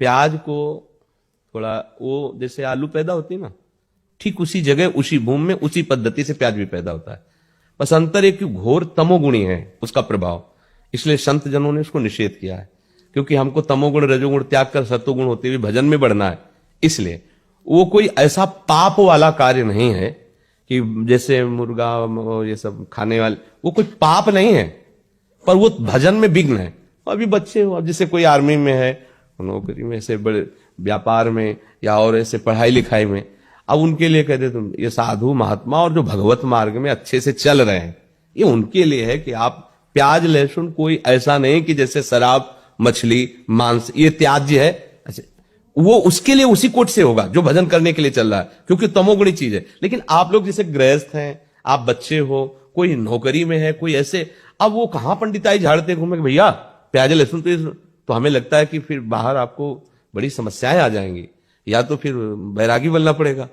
प्याज को थोड़ा वो जैसे आलू पैदा होती है ना, ठीक उसी जगह उसी भूमि में उसी पद्धति से प्याज भी पैदा होता है। बस अंतर एक घोर तमोगुणी है उसका प्रभाव, इसलिए संत जनों ने उसको निषेध किया है। क्योंकि हमको तमोगुण रजोगुण त्याग कर सत्वगुण होते हुए भजन में बढ़ना है, इसलिए वो कोई ऐसा पाप वाला कार्य नहीं है कि जैसे मुर्गा ये सब खाने वाले, वो कोई पाप नहीं है, पर वो भजन में विघ्न है। अभी बच्चे हो, जैसे कोई आर्मी में है, नौकरी में, ऐसे बड़े व्यापार में या और ऐसे पढ़ाई लिखाई में, अब उनके लिए कहते तुम ये साधु महात्मा और जो भगवत मार्ग में अच्छे से चल रहे हैं, ये उनके लिए है कि आप प्याज लहसुन कोई ऐसा नहीं कि जैसे शराब मछली मांस ये त्याज्य है, अच्छा वो उसके लिए उसी कोट से होगा जो भजन करने के लिए चल रहा है, क्योंकि तमोगुणी चीज है। लेकिन आप लोग जैसे गृहस्थ हैं, आप बच्चे हो, कोई नौकरी में है, कोई ऐसे, अब वो कहां पंडिताई झाड़ते घूमे भैया प्याज लहसुन, तो हमें लगता है कि फिर बाहर आपको बड़ी समस्याएं आ जाएंगी, या तो फिर बैरागी बनना पड़ेगा,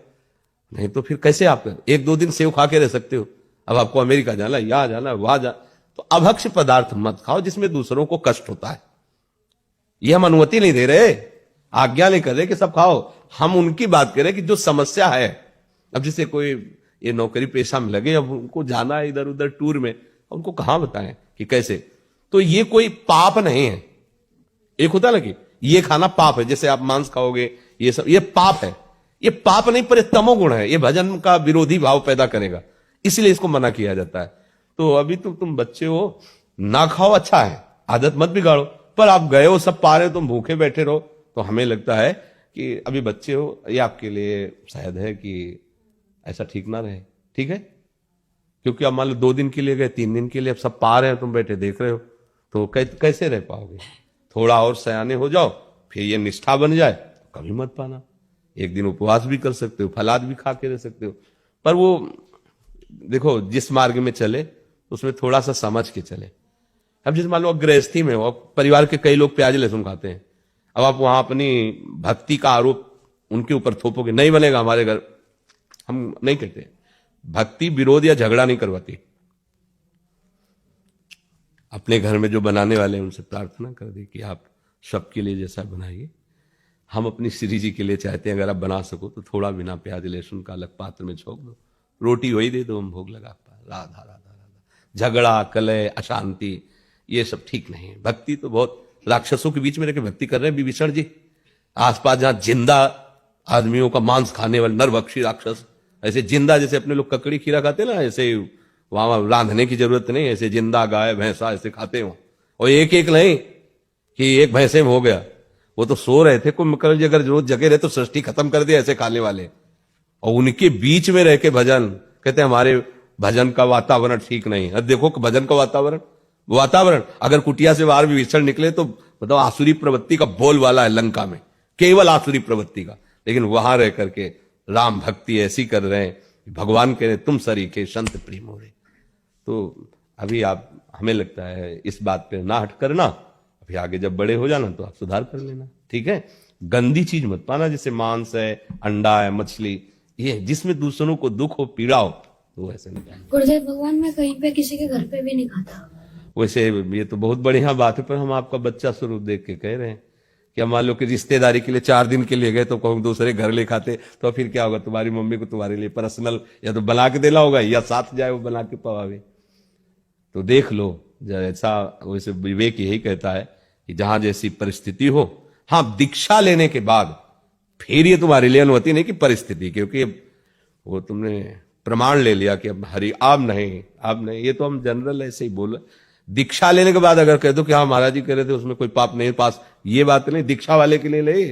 नहीं तो फिर कैसे आप एक दो दिन सेव खा के रह सकते हो। अब आपको अमेरिका जाना, यहां जाना, वहां जाना, तो अभक्ष्य पदार्थ मत खाओ जिसमें दूसरों को कष्ट होता है। ये हम अनुमति नहीं दे रहे, आज्ञा नहीं कर रहे कि सब खाओ, हम उनकी बात करें कि जो समस्या है। अब जैसे कोई ये नौकरी पेशा में लगे, अब उनको जाना है इधर उधर टूर में, उनको कहां बताएं कि कैसे, तो ये कोई पाप नहीं है। एक होता ना कि ये खाना पाप है, जैसे आप मांस खाओगे ये सब, ये पाप है, ये पाप नहीं पर तमोगुण है, ये भजन का विरोधी भाव पैदा करेगा, इसलिए इसको मना किया जाता है। तो अभी तो तुम बच्चे हो, ना खाओ, अच्छा है, आदत मत बिगाड़ो, पर आप गए हो, सब पा रहे हो, तुम भूखे बैठे रहो, तो हमें लगता है कि अभी बच्चे हो, ये आपके लिए शायद है कि ऐसा ठीक ना रहे, ठीक है। क्योंकि अब मान लो 2 दिन के लिए गए, 3 दिन के लिए, अब सब पा रहे हैं, तुम बैठे देख रहे हो, तो कैसे रह पाओगे। थोड़ा और सयाने हो जाओ, फिर ये निष्ठा बन जाए, कभी मत पाना। एक दिन उपवास भी कर सकते हो, फलाद भी खा के रह सकते हो, पर वो देखो जिस मार्ग में चले उसमें थोड़ा सा समझ के चले। अब जैसे मान लो गृहस्थी में हो, परिवार के कई लोग प्याज लहसुन खाते हैं, अब आप वहां अपनी भक्ति का आरोप उनके ऊपर थोपोगे, नहीं बनेगा हमारे घर। हम नहीं कहते, भक्ति विरोध या झगड़ा नहीं करवाती। अपने घर में जो बनाने वाले हैं उनसे प्रार्थना कर दी कि आप सबके लिए जैसा बनाइए। हम अपनी श्री जी के लिए चाहते हैं अगर आप बना सको तो थोड़ा बिना प्याज लहसुन का अलग पात्र में छोक दो, रोटी वही दे दो, हम भोग लगा पा। राधा राधा राधा। झगड़ा कलह अशांति ये सब ठीक नहीं है। भक्ति तो बहुत राक्षसों के बीच में रहकर भक्ति कर रहे हैं विभीषण जी, आसपास जहां जिंदा आदमियों का मांस खाने वाले नरभक्षी राक्षस, ऐसे जिंदा जैसे अपने लोग ककड़ी खीरा खाते ना, ऐसे वहां रांधने की जरूरत नहीं, ऐसे जिंदा गाय भैंसा ऐसे खाते हो। और एक एक नहीं कि एक भैंसे में हो गया, वो तो सो रहे थे, कुंभकर्ण जी अगर रोज जगे रहे तो सृष्टि खत्म कर दिया ऐसे खाने वाले। और उनके बीच में रह के भजन कहते हमारे भजन का वातावरण ठीक नहीं है। देखो भजन का वातावरण अगर कुटिया से बाहर विभीषण निकले तो मतलब आसुरी प्रवृत्ति का बोल वाला है लंका में, केवल आसुरी प्रवृत्ति का, लेकिन वहां रह करके राम भक्ति ऐसी कर रहे हैं, भगवान कह रहे तुम सरीखे संत प्रेम हो रहे। तो अभी आप, हमें लगता है इस बात पे ना हट करना, अभी आगे जब बड़े हो जाना तो आप सुधार कर लेना, ठीक है। गंदी चीज मत पाना, जैसे मांस है, अंडा है, मछली, ये जिसमें दूसरों को दुख हो पीड़ा हो तो ऐसे नहीं खाना। गुरुदेव भगवान मैं कहीं पे किसी के घर पे भी नहीं खाता। वैसे ये तो बहुत बढ़िया बात है, पर हम आपका बच्चा स्वरूप देख के कह रहे हैं कि मान लो कि रिश्तेदारी के लिए 4 दिन के लिए गए तो कहूँ दूसरे घर ले खाते तो फिर क्या होगा, तुम्हारी मम्मी को तुम्हारे लिए पर्सनल या तो बना के देना होगा या साथ जाए वो बना के पवावे। तो देख लो जैसा, वैसे विवेक यही कहता है कि जहां जैसी परिस्थिति हो, हाँ दीक्षा लेने के बाद फिर ये तुम्हारे लिए अनुमति नहीं कि परिस्थिति, क्योंकि वो तुमने प्रमाण ले लिया कि अब हरि अब नहीं, ये तो हम जनरल ऐसे ही बोल। दीक्षा लेने के बाद अगर कह दो कि हाँ महाराज जी कह रहे थे उसमें कोई पाप नहीं पास, ये बात नहीं, दीक्षा वाले के लिए ले,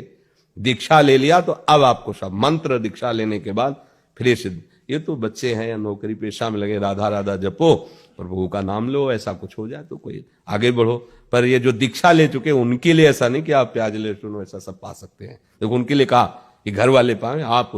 दीक्षा ले लिया तो अब आपको सब मंत्र दीक्षा लेने के बाद फिर सिद्ध। ये तो बच्चे हैं या नौकरी पेशा में लगे, राधा राधा जपो प्रभु का नाम लो, ऐसा कुछ हो जाए तो कोई आगे बढ़ो। पर ये जो दीक्षा ले चुके उनके लिए ऐसा नहीं कि आप प्याज लहसुन ऐसा सब पा सकते हैं। देखो उनके लिए कहा कि घर वाले पाए, आप